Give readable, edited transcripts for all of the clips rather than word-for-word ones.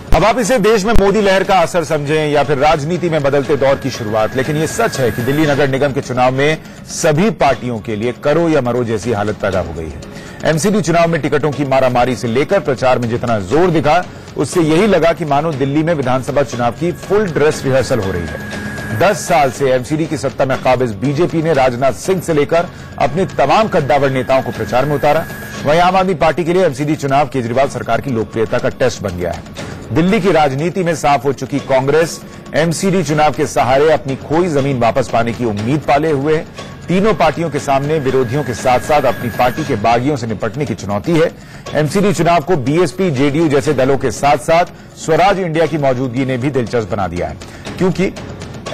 अब आप इसे देश में मोदी लहर का असर समझें या फिर राजनीति में बदलते दौर की शुरुआत, लेकिन यह सच है कि दिल्ली नगर निगम के चुनाव में सभी पार्टियों के लिए करो या मरो जैसी हालत पैदा हो गई है। एमसीडी चुनाव में टिकटों की मारामारी से लेकर प्रचार में जितना जोर दिखा, उससे यही लगा कि मानो दिल्ली में विधानसभा चुनाव की फुल ड्रेस रिहर्सल हो रही है। 10 साल से एमसीडी की सत्ता में काबिज बीजेपी ने राजनाथ सिंह से लेकर अपने तमाम कद्दावर नेताओं को प्रचार में उतारा। वहीं आम आदमी पार्टी के लिए एमसीडी चुनाव केजरीवाल सरकार की लोकप्रियता का टेस्ट बन गया है। दिल्ली की राजनीति में साफ हो चुकी कांग्रेस एमसीडी चुनाव के सहारे अपनी खोई जमीन वापस पाने की उम्मीद पाले हुए है। तीनों पार्टियों के सामने विरोधियों के साथ साथ अपनी पार्टी के बागियों से निपटने की चुनौती है। एमसीडी चुनाव को बीएसपी, जेडीयू जैसे दलों के साथ साथ स्वराज इंडिया की मौजूदगी ने भी दिलचस्प बना दिया है, क्योंकि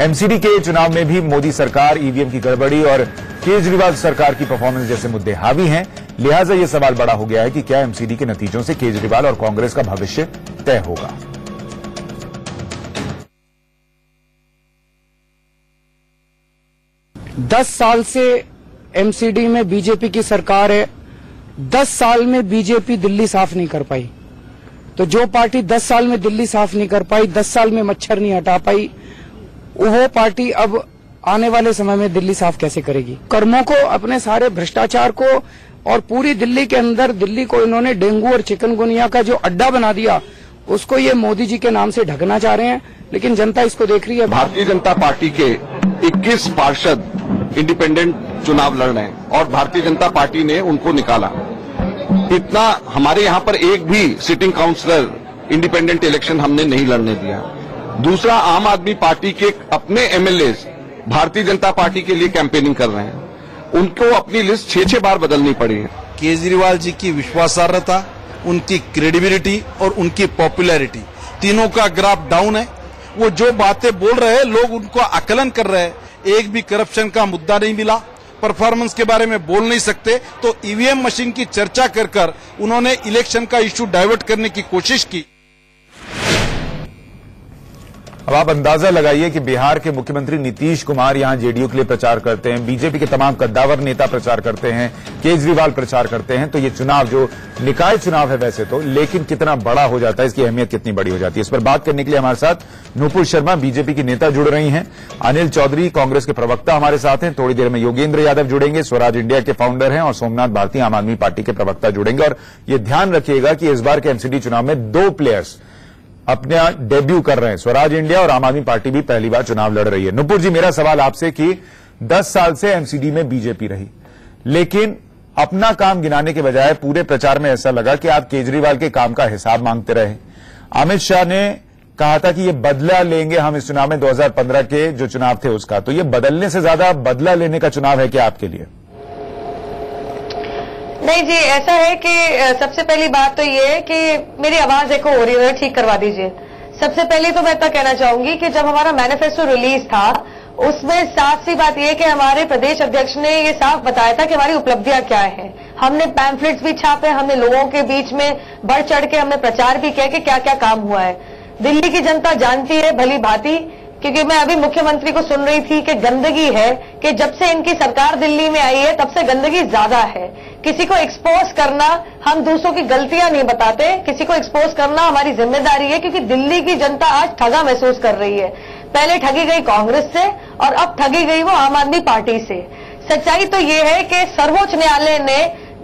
एमसीडी के चुनाव में भी मोदी सरकार, ईवीएम की गड़बड़ी और केजरीवाल सरकार की परफॉर्मेंस जैसे मुद्दे हावी हैं। लिहाजा यह सवाल बड़ा हो गया है कि क्या एमसीडी के नतीजों से केजरीवाल और कांग्रेस का भविष्य तय होगा। दस साल से एमसीडी में बीजेपी की सरकार है। 10 साल में बीजेपी दिल्ली साफ नहीं कर पाई, तो जो पार्टी 10 साल में दिल्ली साफ नहीं कर पाई, 10 साल में मच्छर नहीं हटा पाई, वो पार्टी अब आने वाले समय में दिल्ली साफ कैसे करेगी। कर्मों को, अपने सारे भ्रष्टाचार को और पूरी दिल्ली के अंदर दिल्ली को इन्होंने डेंगू और चिकनगुनिया का जो अड्डा बना दिया, उसको ये मोदी जी के नाम से ढकना चाह रहे हैं, लेकिन जनता इसको देख रही है। भारतीय जनता पार्टी के 21 पार्षद इंडिपेंडेंट चुनाव लड़ रहे हैं और भारतीय जनता पार्टी ने उनको निकाला। इतना हमारे यहाँ पर एक भी सिटिंग काउंसलर इंडिपेंडेंट इलेक्शन हमने नहीं लड़ने दिया। दूसरा, आम आदमी पार्टी के अपने एमएलए भारतीय जनता पार्टी के लिए कैंपेनिंग कर रहे हैं, उनको अपनी लिस्ट 6-6 बार बदलनी पड़ी है। केजरीवाल जी की विश्वासार्हता, उनकी क्रेडिबिलिटी और उनकी पॉपुलैरिटी, तीनों का ग्राफ डाउन है। वो जो बातें बोल रहे हैं, लोग उनको आकलन कर रहे हैं। एक भी करप्शन का मुद्दा नहीं मिला, परफॉर्मेंस के बारे में बोल नहीं सकते, तो ईवीएम मशीन की चर्चा कर उन्होंने इलेक्शन का इश्यू डाइवर्ट करने की कोशिश की। अब आप अंदाजा लगाइए कि बिहार के मुख्यमंत्री नीतीश कुमार यहां जेडीयू के लिए प्रचार करते हैं, बीजेपी के तमाम कद्दावर नेता प्रचार करते हैं, केजरीवाल प्रचार करते हैं, तो ये चुनाव जो निकाय चुनाव है वैसे तो, लेकिन कितना बड़ा हो जाता है, इसकी अहमियत कितनी बड़ी हो जाती है, इस पर बात करने के लिए हमारे साथ नूपुर शर्मा बीजेपी की नेता जुड़ रही हैं, अनिल चौधरी कांग्रेस के प्रवक्ता हमारे साथ हैं, थोड़ी देर में योगेंद्र यादव जुड़ेंगे, स्वराज इंडिया के फाउंडर हैं, और सोमनाथ भारती आम आदमी पार्टी के प्रवक्ता जुड़ेंगे। और ये ध्यान रखिएगा कि इस बार के एमसीडी चुनाव में 2 प्लेयर्स अपना डेब्यू कर रहे हैं, स्वराज इंडिया और आम आदमी पार्टी भी पहली बार चुनाव लड़ रही है। नुपुर जी, मेरा सवाल आपसे कि 10 साल से एमसीडी में बीजेपी रही, लेकिन अपना काम गिनाने के बजाय पूरे प्रचार में ऐसा लगा कि आप केजरीवाल के काम का हिसाब मांगते रहे। अमित शाह ने कहा था कि ये बदला लेंगे हम इस चुनाव में 2015 के जो चुनाव थे उसका, तो ये बदलने से ज्यादा बदला लेने का चुनाव है क्या आपके लिए? नहीं जी, ऐसा है कि सबसे पहली बात तो ये है कि मेरी आवाज एको हो रही है, ठीक करवा दीजिए। सबसे पहले तो मैं इतना कहना चाहूंगी कि जब हमारा मैनिफेस्टो रिलीज था, उसमें साफ सी बात यह कि हमारे प्रदेश अध्यक्ष ने ये साफ बताया था कि हमारी उपलब्धियां क्या है। हमने पैम्फलेट्स भी छापे, हमने लोगों के बीच में बढ़ चढ़ के हमने प्रचार भी किया कि क्या क्या काम हुआ है। दिल्ली की जनता जानती है भली भांति, क्योंकि मैं अभी मुख्यमंत्री को सुन रही थी कि गंदगी है, कि जब से इनकी सरकार दिल्ली में आई है तब से गंदगी ज्यादा है। किसी को एक्सपोज करना, हम दूसरों की गलतियां नहीं बताते, किसी को एक्सपोज करना हमारी जिम्मेदारी है, क्योंकि दिल्ली की जनता आज ठगा महसूस कर रही है। पहले ठगी गई कांग्रेस से और अब ठगी गई वो आम आदमी पार्टी से। सच्चाई तो ये है कि सर्वोच्च न्यायालय ने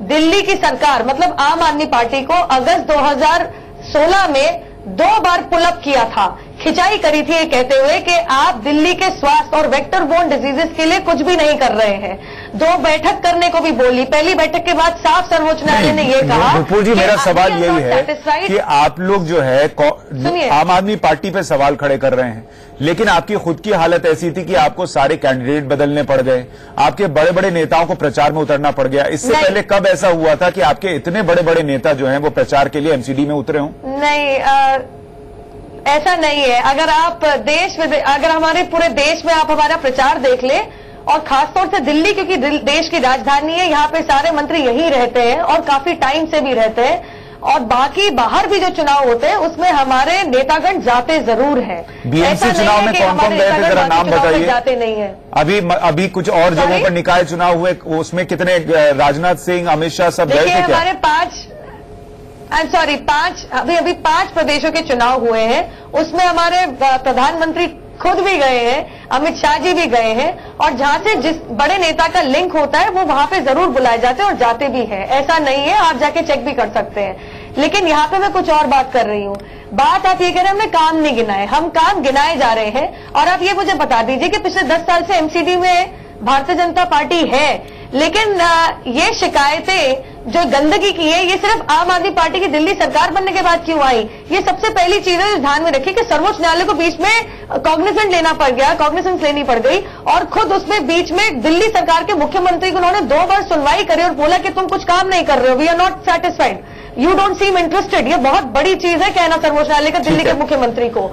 दिल्ली की सरकार मतलब आम आदमी पार्टी को अगस्त 2016 में 2 बार पुलअप किया था, खिंचाई करी थी, ये कहते हुए कि आप दिल्ली के स्वास्थ्य और वेक्टर बोर्न डिजीजेस के लिए कुछ भी नहीं कर रहे हैं। 2 बैठक करने को भी बोली। पहली बैठक के बाद साफ सर्वोच्च न्यायालय ने ये कहा। नुपुर जी, मेरा सवाल यही है कि आप लोग जो है आम आदमी पार्टी पे सवाल खड़े कर रहे हैं, लेकिन आपकी खुद की हालत ऐसी थी कि आपको सारे कैंडिडेट बदलने पड़ गए, आपके बड़े बड़े नेताओं को प्रचार में उतरना पड़ गया। इससे पहले कब ऐसा हुआ था कि आपके इतने बड़े बड़े नेता जो हैं वो प्रचार के लिए एमसीडी में उतरे हों? नहीं, ऐसा नहीं है। अगर हमारे पूरे देश में आप हमारा प्रचार देख ले, और खासतौर से दिल्ली, क्योंकि देश की राजधानी है, यहाँ पे सारे मंत्री यहीं रहते हैं और काफी टाइम से भी रहते हैं, और बाकी बाहर भी जो चुनाव होते हैं उसमें हमारे नेतागण जाते जरूर हैं। बीएमसी चुनाव में कौन कौन गए थे, जरा नाम बताइए। जाते नहीं है। अभी कुछ और जगहों पर निकाय चुनाव हुए, उसमें कितने, राजनाथ सिंह, अमित शाह सब गए थे क्या? हमारे आई एम सॉरी, अभी 5 प्रदेशों के चुनाव हुए हैं, उसमें हमारे प्रधानमंत्री खुद भी गए हैं, अमित शाह जी भी गए हैं, और जहां से जिस बड़े नेता का लिंक होता है वो वहां पे जरूर बुलाए जाते हैं और जाते भी हैं, ऐसा नहीं है, आप जाके चेक भी कर सकते हैं। लेकिन यहाँ पे मैं कुछ और बात कर रही हूँ। बात आप ये कह रहे हैं हमने काम नहीं गिनाए, हम काम गिनाए जा रहे हैं। और आप ये मुझे बता दीजिए कि पिछले 10 साल से एमसीडी में भारतीय जनता पार्टी है, लेकिन ये शिकायतें जो गंदगी की है ये सिर्फ आम आदमी पार्टी की दिल्ली सरकार बनने के बाद क्यों आई? ये सबसे पहली चीज है जो ध्यान में रखिए कि सर्वोच्च न्यायालय को बीच में कॉग्निजेंस लेना पड़ गया, कॉग्निजेंस लेनी पड़ गई, और खुद उसमें बीच में दिल्ली सरकार के मुख्यमंत्री को उन्होंने 2 बार सुनवाई करी और बोला कि तुम कुछ काम नहीं कर रहे हो, we are not satisfied, you don't seem interested. ये बहुत बड़ी चीज है कहना सर्वोच्च न्यायालय का दिल्ली के मुख्यमंत्री को।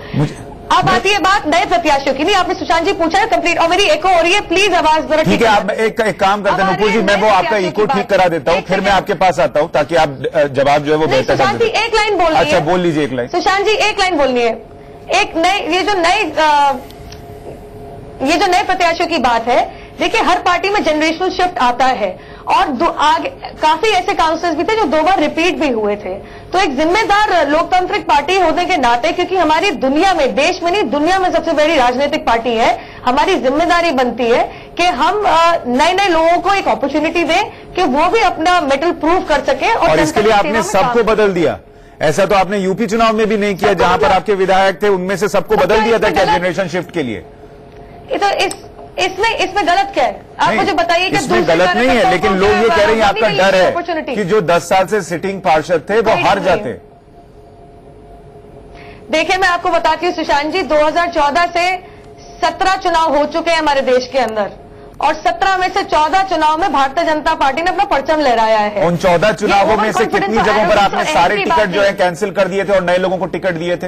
अब आती है बात नए प्रत्याशियों की। नहीं, आपने सुशांत जी पूछा है कंप्लीट, और मेरी एको हो रही है, प्लीज आवाज जरा ठीक है। आप एक काम करते हैं नुपुर जी, मैं वो आपका इको ठीक करा देता हूँ, फिर मैं आपके पास आता हूँ ताकि आप जवाब जो है वो बेहतर। सुशांत जी एक लाइन बोलनी है। अच्छा बोल लीजिए एक लाइन। सुशांत जी एक लाइन बोलनी है। एक नए ये जो नए प्रत्याशियों की बात है, देखिए हर पार्टी में जनरेशनल शिफ्ट आता है, और आगे काफी ऐसे काउंसिलर्स भी थे जो 2 बार रिपीट भी हुए थे। तो एक जिम्मेदार लोकतांत्रिक पार्टी होने के नाते, क्योंकि हमारी दुनिया में, देश में नहीं दुनिया में सबसे बड़ी राजनीतिक पार्टी है, हमारी जिम्मेदारी बनती है कि हम नए लोगों को एक अपॉर्चुनिटी दें कि वो भी अपना मेटल प्रूव कर सके। और इसके लिए आपने सबको बदल दिया। ऐसा तो आपने यूपी चुनाव में भी नहीं किया, जहां पर आपके विधायक थे उनमें से सबको बदल दिया था क्या जनरेशन शिफ्ट के लिए? इसमें गलत क्या है? आप मुझे बताइए कि इसमें गलत नहीं है, लेकिन लोग ये कह रहे हैं आपका डर है कि जो 10 साल से सिटिंग पार्षद थे वो हार जाते। देखिए मैं आपको बताती हूँ सुशांत जी, 2014 से 17 चुनाव हो चुके हैं हमारे देश के अंदर, और 17 में से 14 चुनाव में भारतीय जनता पार्टी ने अपना परचम लहराया है। उन 14 चुनावों में से कितनी जगहों पर आपने सारे टिकट जो है कैंसिल कर दिए थे और नए लोगों को टिकट दिए थे?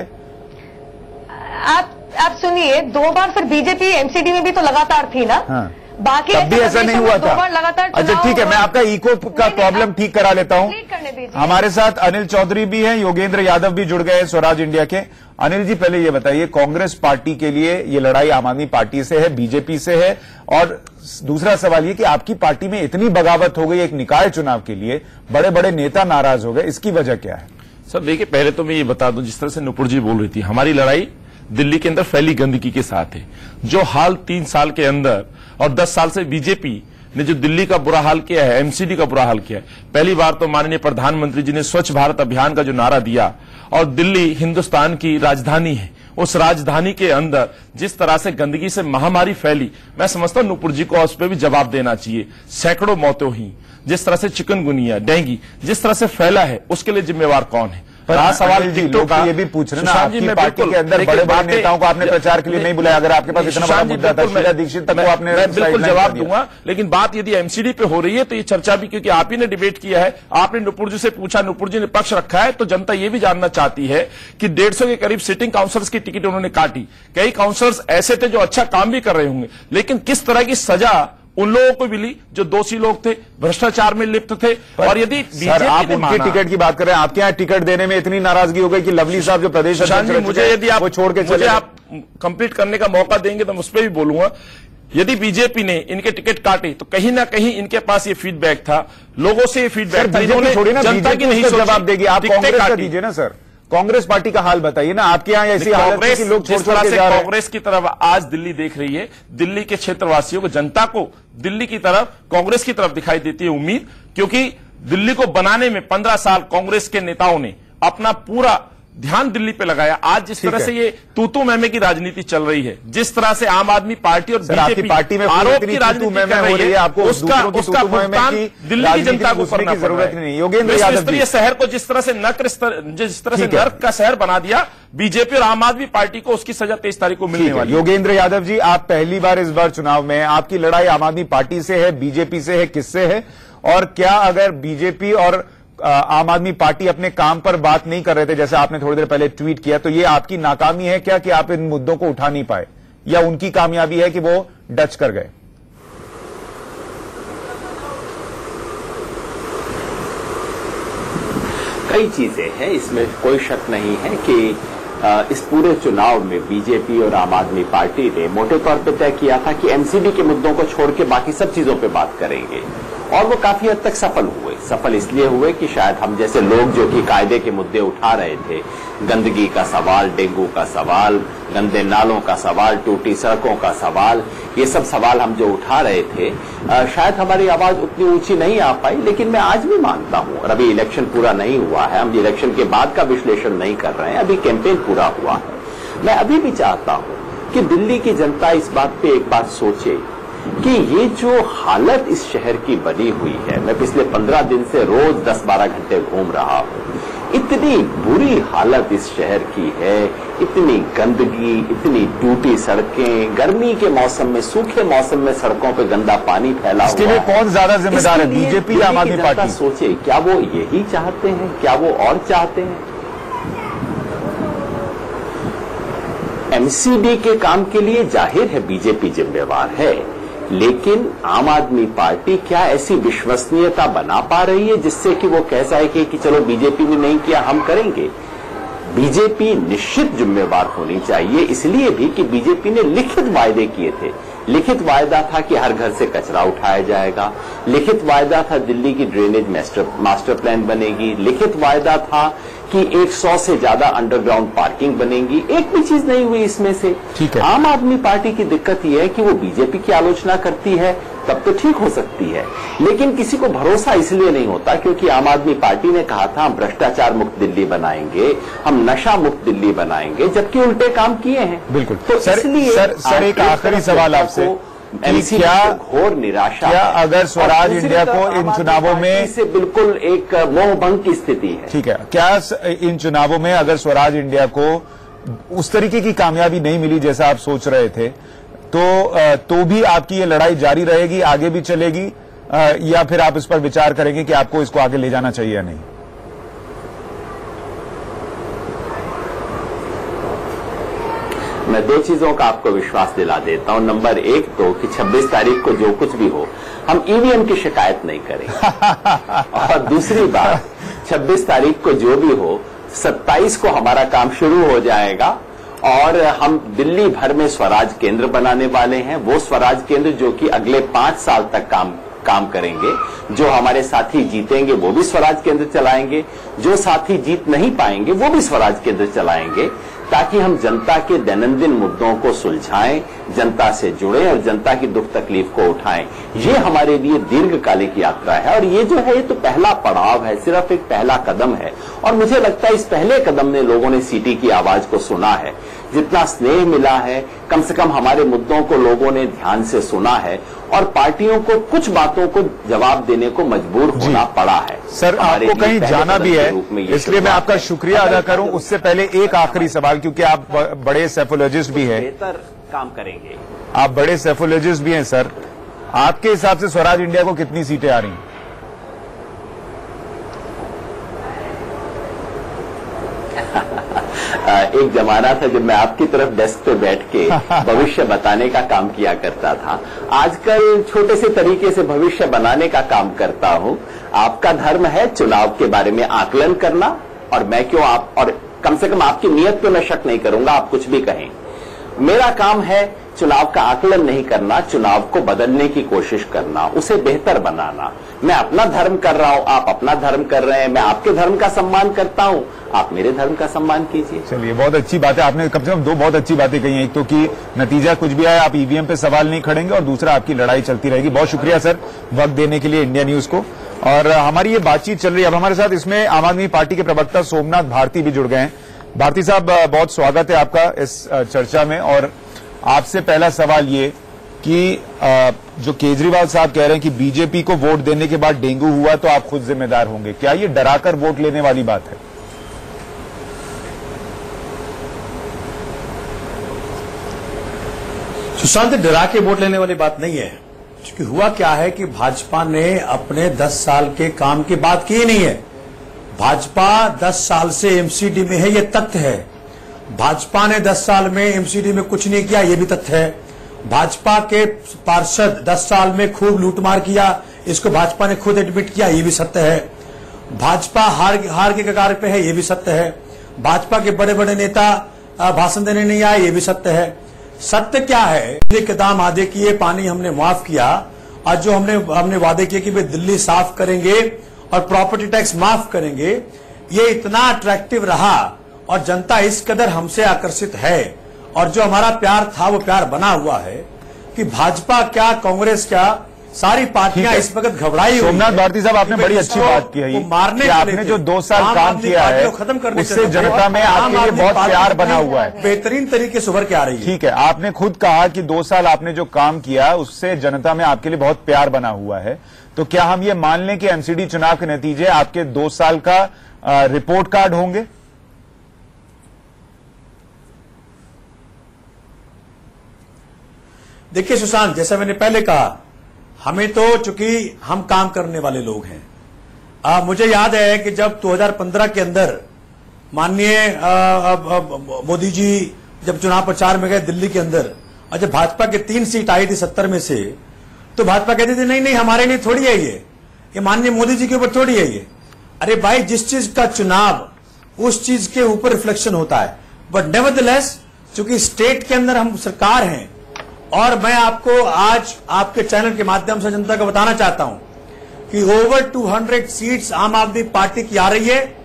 आप सुनिए, 2 बार फिर बीजेपी एमसीडी में भी तो लगातार थी ना। हाँ। बाकी तब भी ऐसा नहीं हुआ था। लगातार अच्छा ठीक है, मैं आपका इको का प्रॉब्लम ठीक करा लेता हूं। हमारे साथ अनिल चौधरी भी हैं, योगेंद्र यादव भी जुड़ गए हैं स्वराज इंडिया के। अनिल जी पहले ये बताइए, कांग्रेस पार्टी के लिए ये लड़ाई आम आदमी पार्टी से है, बीजेपी से है, और दूसरा सवाल ये कि आपकी पार्टी में इतनी बगावत हो गई एक निकाय चुनाव के लिए, बड़े बड़े नेता नाराज हो गए, इसकी वजह क्या है? सर देखिए, पहले तो मैं ये बता दूं, जिस तरह से नुपुर जी बोल रही थी, हमारी लड़ाई दिल्ली के अंदर फैली गंदगी के साथ है। जो हाल 3 साल के अंदर और 10 साल से बीजेपी ने जो दिल्ली का बुरा हाल किया है, एमसीडी का बुरा हाल किया है। पहली बार तो माननीय प्रधानमंत्री जी ने स्वच्छ भारत अभियान का जो नारा दिया, और दिल्ली हिंदुस्तान की राजधानी है, उस राजधानी के अंदर जिस तरह से गंदगी से महामारी फैली, मैं समझता हूं नुपुर जी को उस पर भी जवाब देना चाहिए। सैकड़ों मौतें हुई, जिस तरह से चिकनगुनिया, डेंगू जिस तरह से फैला है, उसके लिए जिम्मेवार कौन है? सवाल टिकटों का ये भी पूछ रहे ना, आपकी पार्टी के अंदर बड़े बड़े नेताओं को आपने प्रचार के लिए नहीं बुलाया। अगर आपके पास इतना बड़ा मुद्दा था, शीला दीक्षित तक को आपने बिल्कुल जवाब दूंगा, लेकिन बात यदि एमसीडी पे हो रही है तो ये चर्चा भी, क्योंकि आप ही ने डिबेट किया है, आपने नुपुर जी से पूछा, नुपुर जी ने पक्ष रखा है, तो जनता ये भी जानना चाहती है कि 150 के करीब सिटिंग काउंसिलर्स की टिकट उन्होंने काटी। कई काउंसिलर्स ऐसे थे जो अच्छा काम भी कर रहे होंगे, लेकिन किस तरह की सजा उन लोगों को मिली जो दोषी लोग थे, भ्रष्टाचार में लिप्त थे। और यदि सर आप उनके टिकट की बात कर रहे हैं, आपके यहाँ टिकट देने में इतनी नाराजगी हो गई कि लवली साहब जो प्रदेश अध्यक्ष, मुझे यदि आप छोड़ के मुझे आप कंप्लीट करने का मौका देंगे तो मैं उस पर भी बोलूंगा। यदि बीजेपी ने इनके टिकट काटे तो कहीं ना कहीं इनके पास ये फीडबैक था, लोगों से ये फीडबैक था, इन्होंने जनता की नहीं जवाब देगी। आप कांग्रेस का दीजिए ना सर, कांग्रेस पार्टी का हाल बताइए ना, आपके यहाँ ऐसी हालत है कि लोग जिस तरह से कांग्रेस की तरफ आज दिल्ली देख रही है, दिल्ली के क्षेत्रवासियों को, जनता को दिल्ली की तरफ, कांग्रेस की तरफ दिखाई देती है उम्मीद, क्योंकि दिल्ली को बनाने में 15 साल कांग्रेस के नेताओं ने अपना पूरा ध्यान दिल्ली पे लगाया। आज जिस तरह से ये तूतू मैमे की राजनीति चल रही है, जिस तरह से आम आदमी पार्टी और बीजेपी पार्टी में आरोप की राजनीति कर रही है, आपको उसका भुगतान दिल्ली की जनता को करना जरूरत नहीं। योगेंद्र यादव शहर को जिस तरह से नर्क का शहर बना दिया बीजेपी और आम आदमी पार्टी को, उसकी सजा 23 तारीख को मिलने वाली। योगेंद्र यादव जी, आप पहली बार इस बार चुनाव में, आपकी लड़ाई आम आदमी पार्टी से है, बीजेपी से है, किससे है? और क्या अगर बीजेपी और आम आदमी पार्टी अपने काम पर बात नहीं कर रहे थे, जैसे आपने थोड़ी देर पहले ट्वीट किया, तो ये आपकी नाकामी है क्या कि आप इन मुद्दों को उठा नहीं पाए, या उनकी कामयाबी है कि वो डच कर गए? कई चीजें हैं, इसमें कोई शक नहीं है कि इस पूरे चुनाव में बीजेपी और आम आदमी पार्टी ने मोटे तौर पर तय किया था कि एमसीडी के मुद्दों को छोड़ के बाकी सब चीजों पे बात करेंगे। और वो काफी हद तक सफल हुए। सफल इसलिए हुए कि शायद हम जैसे लोग जो कि कायदे के मुद्दे उठा रहे थे, गंदगी का सवाल, डेंगू का सवाल, गंदे नालों का सवाल, टूटी सड़कों का सवाल, ये सब सवाल हम जो उठा रहे थे, शायद हमारी आवाज उतनी ऊंची नहीं आ पाई। लेकिन मैं आज भी मानता हूं, और अभी इलेक्शन पूरा नहीं हुआ है, हम इलेक्शन के बाद का विश्लेषण नहीं कर रहे हैं, अभी कैंपेन पूरा हुआ है। मैं अभी भी चाहता हूं कि दिल्ली की जनता इस बात पे एक बार सोचे कि ये जो हालत इस शहर की बनी हुई है, मैं पिछले 15 दिन से रोज 10-12 घंटे घूम रहा हूं, इतनी बुरी हालत इस शहर की है, इतनी गंदगी, इतनी टूटी सड़कें, गर्मी के मौसम में, सूखे मौसम में सड़कों पे गंदा पानी फैला हुआ है। इसके लिए कौन ज्यादा जिम्मेदार है, बीजेपी या आम आदमी पार्टी? सोचे, क्या वो यही चाहते हैं, क्या वो और चाहते हैं? एमसीडी के काम के लिए जाहिर है बीजेपी जिम्मेवार है, लेकिन आम आदमी पार्टी क्या ऐसी विश्वसनीयता बना पा रही है जिससे कि वो कह सके कि चलो बीजेपी ने नहीं किया, हम करेंगे? बीजेपी निश्चित जिम्मेवार होनी चाहिए, इसलिए भी कि बीजेपी ने लिखित वायदे किए थे। लिखित वायदा था कि हर घर से कचरा उठाया जाएगा, लिखित वायदा था दिल्ली की ड्रेनेज मास्टर प्लान बनेगी, लिखित वायदा था कि 100 से ज्यादा अंडरग्राउंड पार्किंग बनेगी। एक भी चीज नहीं हुई इसमें से। आम आदमी पार्टी की दिक्कत यह है कि वो बीजेपी की आलोचना करती है, तब तो ठीक हो सकती है, लेकिन किसी को भरोसा इसलिए नहीं होता क्योंकि आम आदमी पार्टी ने कहा था हम भ्रष्टाचार मुक्त दिल्ली बनाएंगे, हम नशा मुक्त दिल्ली बनाएंगे, जबकि उल्टे काम किए हैं। बिल्कुल। तो इसलिए सर एक आखिरी सवाल आपसे, क्या घोर निराशा, क्या अगर स्वराज इंडिया को इन चुनावों में से बिल्कुल एक मोह भंग की स्थिति है? ठीक है, क्या इन चुनावों में अगर स्वराज इंडिया को उस तरीके की कामयाबी नहीं मिली जैसा आप सोच रहे थे, तो भी आपकी ये लड़ाई जारी रहेगी, आगे भी चलेगी, या फिर आप इस पर विचार करेंगे कि आपको इसको आगे ले जाना चाहिए या नहीं? मैं दो चीजों का आपको विश्वास दिला देता हूं। नंबर एक तो कि 26 तारीख को जो कुछ भी हो, हम ईवीएम की शिकायत नहीं करेंगे। और दूसरी बात, 26 तारीख को जो भी हो, 27 को हमारा काम शुरू हो जाएगा और हम दिल्ली भर में स्वराज केंद्र बनाने वाले हैं। वो स्वराज केंद्र जो कि अगले 5 साल तक काम करेंगे। जो हमारे साथी जीतेंगे वो भी स्वराज केंद्र चलाएंगे, जो साथी जीत नहीं पाएंगे वो भी स्वराज केंद्र चलाएंगे, ताकि हम जनता के दैनंदिन मुद्दों को सुलझाएं, जनता से जुड़ें और जनता की दुख तकलीफ को उठाएं। ये हमारे लिए दीर्घकालिक यात्रा है और ये जो है ये तो पहला पड़ाव है, सिर्फ एक पहला कदम है। और मुझे लगता है इस पहले कदम में लोगों ने सीटी की आवाज को सुना है, जितना स्नेह मिला है, कम से कम हमारे मुद्दों को लोगों ने ध्यान से सुना है और पार्टियों को कुछ बातों को जवाब देने को मजबूर होना पड़ा है। सर आपको कहीं जाना भी है, इसलिए मैं आपका शुक्रिया अदा करूं। उससे पहले एक आखिरी सवाल, क्योंकि आप बड़े सेफोलॉजिस्ट भी हैं, बेहतर काम करेंगे। आप बड़े सेफोलॉजिस्ट भी हैं सर, आपके हिसाब से स्वराज इंडिया को कितनी सीटें आ रही हैं? एक जमाना था जब मैं आपकी तरफ डेस्क पे बैठ के भविष्य बताने का काम किया करता था। आजकल छोटे से तरीके से भविष्य बनाने का काम करता हूं। आपका धर्म है चुनाव के बारे में आकलन करना, और मैं क्यों आप, और कम से कम आपकी नीयत पे मैं शक नहीं करूंगा, आप कुछ भी कहें। मेरा काम है चुनाव का आकलन नहीं करना, चुनाव को बदलने की कोशिश करना, उसे बेहतर बनाना। मैं अपना धर्म कर रहा हूं, आप अपना धर्म कर रहे हैं, मैं आपके धर्म का सम्मान करता हूं, आप मेरे धर्म का सम्मान कीजिए। चलिए, बहुत अच्छी बात है, आपने कम से कम दो बहुत अच्छी बातें कही हैं। एक तो कि नतीजा कुछ भी आए आप ईवीएम पे सवाल नहीं खड़ेंगे, और दूसरा आपकी लड़ाई चलती रहेगी। बहुत शुक्रिया सर वक्त देने के लिए इंडिया न्यूज को। और हमारी ये बातचीत चल रही है, अब हमारे साथ इसमें आम आदमी पार्टी के प्रवक्ता सोमनाथ भारती भी जुड़ गए हैं। भारती साहब, बहुत स्वागत है आपका इस चर्चा में। और आपसे पहला सवाल ये कि जो केजरीवाल साहब कह रहे हैं कि बीजेपी को वोट देने के बाद डेंगू हुआ तो आप खुद जिम्मेदार होंगे, क्या ये डराकर वोट लेने वाली बात है? सुशांत, डरा के वोट लेने वाली बात नहीं है, क्योंकि हुआ क्या है कि भाजपा ने अपने 10 साल के काम की बात की नहीं है। भाजपा 10 साल से एमसीडी में है, ये तथ्य है। भाजपा ने 10 साल में एमसीडी में कुछ नहीं किया, ये भी तथ्य है। भाजपा के पार्षद 10 साल में खूब लूटमार किया, इसको भाजपा ने खुद एडमिट किया, ये भी सत्य है। भाजपा हार के कगार पे है, ये भी सत्य है। भाजपा के बड़े बड़े नेता भाषण देने नहीं आए, ये भी सत्य है। सत्य क्या है? के दाम आधे किए, पानी हमने माफ किया, आज जो हमने वादे किए कि वे दिल्ली साफ करेंगे और प्रॉपर्टी टैक्स माफ करेंगे, ये इतना अट्रैक्टिव रहा और जनता इस कदर हमसे आकर्षित है और जो हमारा प्यार था वो प्यार बना हुआ है कि भाजपा क्या, कांग्रेस क्या, सारी पार्टियां इस वक्त घबराई हुई हैं। सोमनाथ भारती साहब, आपने बड़ी अच्छी बात की है मारने कि आपने जो 2 साल काम किया है खत्म करने उससे जनता में आपके लिए बहुत प्यार बना हुआ है, बेहतरीन तरीके से उभर के आ रही है। ठीक है, आपने खुद कहा कि 2 साल आपने जो काम किया उससे जनता में आपके लिए बहुत प्यार बना हुआ है, तो क्या हम ये मान लें कि एमसीडी चुनाव के नतीजे आपके 2 साल का रिपोर्ट कार्ड होंगे? देखिए सुशांत, जैसा मैंने पहले कहा, हमें तो चूंकि हम काम करने वाले लोग हैं। मुझे याद है कि जब 2015 के अंदर माननीय मोदी जी जब चुनाव प्रचार में गए दिल्ली के अंदर, और जब भाजपा के 3 सीट आई थी 70 में से, तो भाजपा कहती थी नहीं नहीं हमारे लिए थोड़ी है ये माननीय मोदी जी के ऊपर थोड़ी है ये। अरे भाई, जिस चीज का चुनाव उस चीज के ऊपर रिफ्लेक्शन होता है। बट नेवरदलेस, चूंकि स्टेट के अंदर हम सरकार हैं, और मैं आपको आज आपके चैनल के माध्यम से जनता को बताना चाहता हूं कि ओवर 200 सीट्स आम आदमी पार्टी की आ रही है,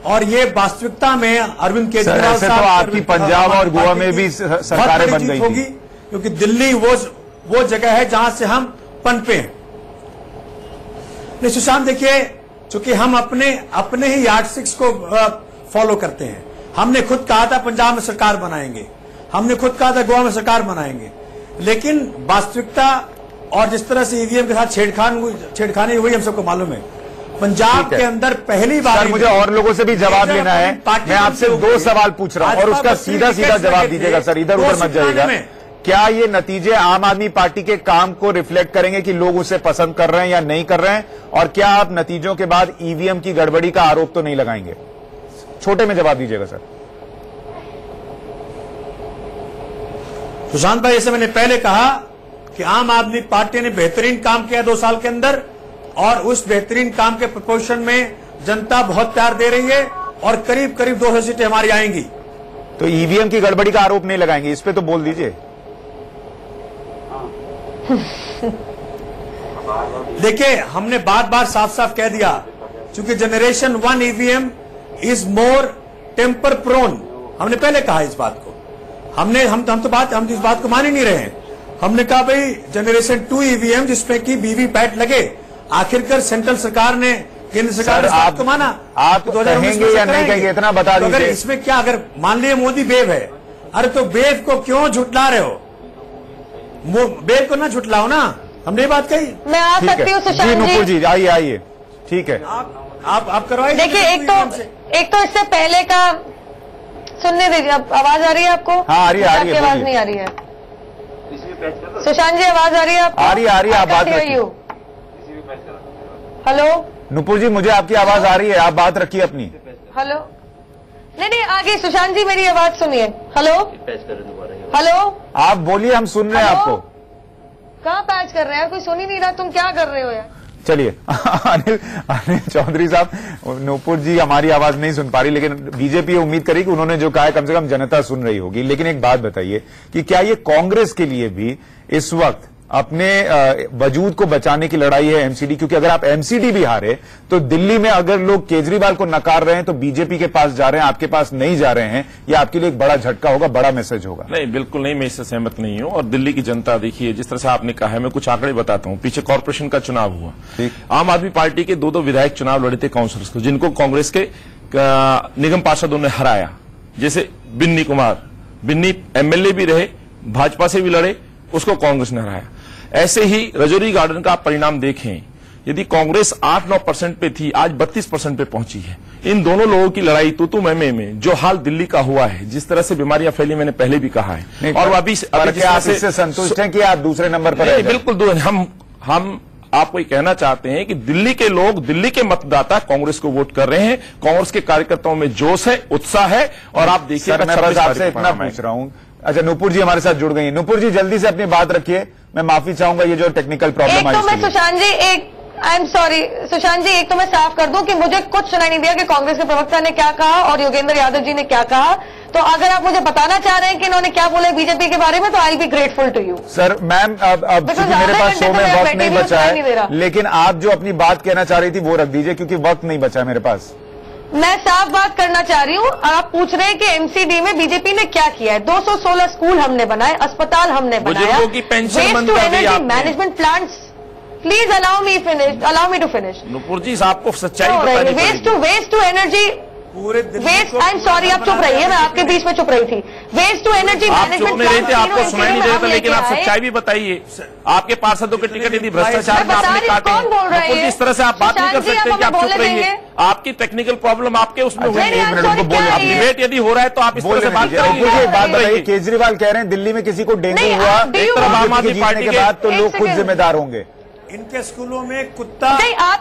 और ये वास्तविकता में अरविंद केजरीवाल साहब तो आपकी पंजाब और गोवा में भी सरकारें बन गई होगी, क्योंकि दिल्ली वो जगह है जहां से हम पनपे हैं। सुशांत, देखिए, चूंकि हम अपने ही यार्डस्टिक्स को फॉलो करते हैं। हमने खुद कहा था पंजाब में सरकार बनाएंगे, हमने खुद कहा था गोवा में सरकार बनाएंगे, लेकिन वास्तविकता और जिस तरह से ईवीएम के साथ छेड़खानी हुई हम सबको मालूम है। पंजाब के अंदर पहली बार, सर मुझे और लोगों से भी जवाब लेना है, मैं आपसे 2 सवाल पूछ रहा हूं और उसका सीधा सीधा जवाब दीजिएगा सर, इधर उधर मत जाइएगा। क्या ये नतीजे आम आदमी पार्टी के काम को रिफ्लेक्ट करेंगे कि लोग उसे पसंद कर रहे हैं या नहीं कर रहे हैं? और क्या आप नतीजों के बाद ईवीएम की गड़बड़ी का आरोप तो नहीं लगाएंगे? छोटे में जवाब दीजिएगा सर। सुशांत भाई, जैसे मैंने पहले कहा कि आम आदमी पार्टी ने बेहतरीन काम किया 2 साल के अंदर, और उस बेहतरीन काम के प्रपोर्शन में जनता बहुत प्यार दे रही है, और करीब करीब 200 सीटें हमारी आएंगी। तो ईवीएम की गड़बड़ी का आरोप नहीं लगाएंगे, इस पे तो बोल दीजिए। देखिए, हमने बार बार साफ साफ कह दिया, क्योंकि generation 1 EVM is more tamper prone. हमने पहले कहा इस बात को, हम इस बात को मान ही नहीं रहे हैं। हमने कहा भाई जनरेशन 2 ईवीएम जिसमें कि वीवीपैट लगे, आखिरकार सेंट्रल सरकार ने, केंद्र सरकार ने बात को माना। आप कहेंगे या नहीं कहेंगे इतना बता दीजिए। अगर इसमें क्या, अगर मान लिया मोदी बेव है, अरे तो बेव को क्यों झुटला रहे हो? बेव को ना झुटलाओ ना, हमने ये बात कही। मैं आ सकती हूँ सुशांत जी? नुपुर जी आइए, ठीक है, आप करवाइए। देखिए, एक तो इससे पहले का सुनने दीजिए। आवाज आ रही है आपको? हाँ, आ रही है। आवाज नहीं आ रही है? सुशांत जी, आवाज आ रही है आपको? आ रही है, आप बात रखिए। हेलो नुपुर जी, मुझे आपकी आवाज आ रही है, आप बात रखिए अपनी। हेलो, नहीं आगे सुशांत जी मेरी आवाज सुनिए। हेलो आप बोलिए, हम सुन रहे हैं आपको। कहाँ पैच कर रहे हैं? कोई सुन ही नहीं रहा, तुम क्या कर रहे हो यार? चलिए अनिल चौधरी साहब, नूपुर जी हमारी आवाज नहीं सुन पा रही, लेकिन बीजेपी उम्मीद करी कि उन्होंने जो कहा है कम से कम जनता सुन रही होगी। लेकिन एक बात बताइए कि क्या ये कांग्रेस के लिए भी इस वक्त अपने वजूद को बचाने की लड़ाई है एमसीडी? क्योंकि अगर आप एमसीडी भी हारे तो दिल्ली में अगर लोग केजरीवाल को नकार रहे हैं तो बीजेपी के पास जा रहे हैं, आपके पास नहीं जा रहे हैं, यह आपके लिए एक बड़ा झटका होगा, बड़ा मैसेज होगा। नहीं, बिल्कुल नहीं, मैं इससे सहमत नहीं हूं। और दिल्ली की जनता, देखिए जिस तरह से आपने कहा है, मैं कुछ आंकड़े बताता हूं। पीछे कॉर्पोरेशन का चुनाव हुआ, आम आदमी पार्टी के 2 विधायक चुनाव लड़े थे काउंसिलर्स को, जिनको कांग्रेस के निगम पार्षदों ने हराया। जैसे बिन्नी कुमार, बिन्नी एमएलए भी रहे, भाजपा से भी लड़े, उसको कांग्रेस ने हराया। ऐसे ही रजौरी गार्डन का आप परिणाम देखें, यदि कांग्रेस 8-9% पे थी, आज 32% पे पहुंची है। इन दोनों लोगों की लड़ाई तू में जो हाल दिल्ली का हुआ है, जिस तरह से बीमारियां फैली, मैंने पहले भी कहा है। और अभी इससे संतुष्ट हैं कि आप दूसरे नंबर पर? बिल्कुल, हम आपको ये कहना चाहते हैं कि दिल्ली के लोग, दिल्ली के मतदाता कांग्रेस को वोट कर रहे हैं। कांग्रेस के कार्यकर्ताओं में जोश है, उत्साह है, और आप देखिए मैं बस आपसे इतना पूछ रहा हूं। अच्छा, नूपुर जी हमारे साथ जुड़ गई हैं। नूपुर जी जल्दी से अपनी बात रखिए, मैं माफी चाहूंगा ये जो टेक्निकल प्रॉब्लम आई। तो मैं सुशांत जी, आई एम सॉरी सुशांत जी, एक तो मैं साफ कर दूं कि मुझे कुछ सुनाई नहीं दिया कि कांग्रेस के प्रवक्ता ने क्या कहा और योगेंद्र यादव जी ने क्या कहा। तो अगर आप मुझे बताना चाह रहे हैं कि इन्होंने क्या बोला बीजेपी के बारे में, तो I be grateful to you. Sir ma'am, अब चूंकि मेरे पास शो में वक्त नहीं बचा है, लेकिन आप जो अपनी बात कहना चाह रही थी वो रख दीजिए, क्योंकि वक्त नहीं बचा है मेरे पास। मैं साफ बात करना चाह रही हूँ। आप पूछ रहे हैं कि एमसीडी में बीजेपी ने क्या किया है। 216 स्कूल हमने बनाए, अस्पताल हमने बनाया, waste to energy management plants. Please allow me to finish. Nupur ji आपको सच्चाई बतानी पड़ेगी। Waste to energy, waste, I am sorry, आप चुप रहिए, मैं आपके बीच में चुप रही थी। Waste to energy management plan, आपको सुनाई नहीं दे रहा था, लेकिन आप सच्चाई भी बताइए। आपके पार्षदों के टिकट यदि भ्रष्टाचार में आपने काटे, कौन बोल रहा है? इस तरह से आप बात नहीं कर सकते कि आप चुप रहिए। आपकी टेक्निकल प्रॉब्लम आपके उसमें हुई है, डिबेट यदि हो रहा है तो आप इस तरह से बात करिए। एक बात बताइए, केजरीवाल कह रहे हैं दिल्ली में किसी को डेंगू हुआ आम आदमी पार्टी के बाद तो लोग खुद जिम्मेदार होंगे। इनके स्कूलों में कुत्ता,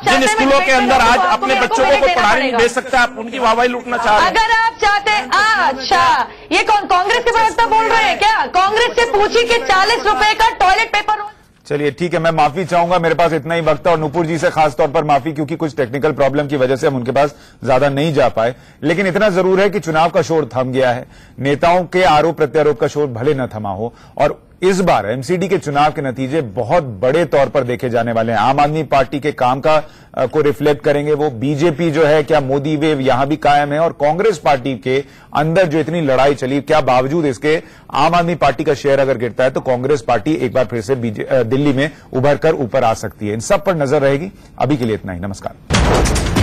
जिन स्कूलों के अंदर आज अपने बच्चों को पढ़ाने नहीं दे सकता, आप उनकी वाहवाही लूटना चाह रहे हैं। अगर आप चाहते हैं, अच्छा, ये कौन कांग्रेस के प्रवक्ता बोल रहे हैं क्या? कांग्रेस से पूछिए कि 40 रुपए का टॉयलेट पेपर। चलिए ठीक है, मैं माफी चाहूंगा, मेरे पास इतना ही वक्त है, और नुपुर जी से खास तौर पर माफी, क्योंकि कुछ टेक्निकल प्रॉब्लम की वजह से हम उनके पास ज्यादा नहीं जा पाए। लेकिन इतना जरूर है कि चुनाव का शोर थम गया है, नेताओं के आरोप प्रत्यारोप का शोर भले न थमा हो, और इस बार एमसीडी के चुनाव के नतीजे बहुत बड़े तौर पर देखे जाने वाले हैं। आम आदमी पार्टी के काम का को रिफ्लेक्ट करेंगे वो। बीजेपी जो है, क्या मोदी वेव यहां भी कायम है? और कांग्रेस पार्टी के अंदर जो इतनी लड़ाई चली, क्या बावजूद इसके आम आदमी पार्टी का शेयर अगर गिरता है तो कांग्रेस पार्टी एक बार फिर से दिल्ली में उभर कर ऊपर आ सकती है? इन सब पर नजर रहेगी। अभी के लिए इतना ही, नमस्कार।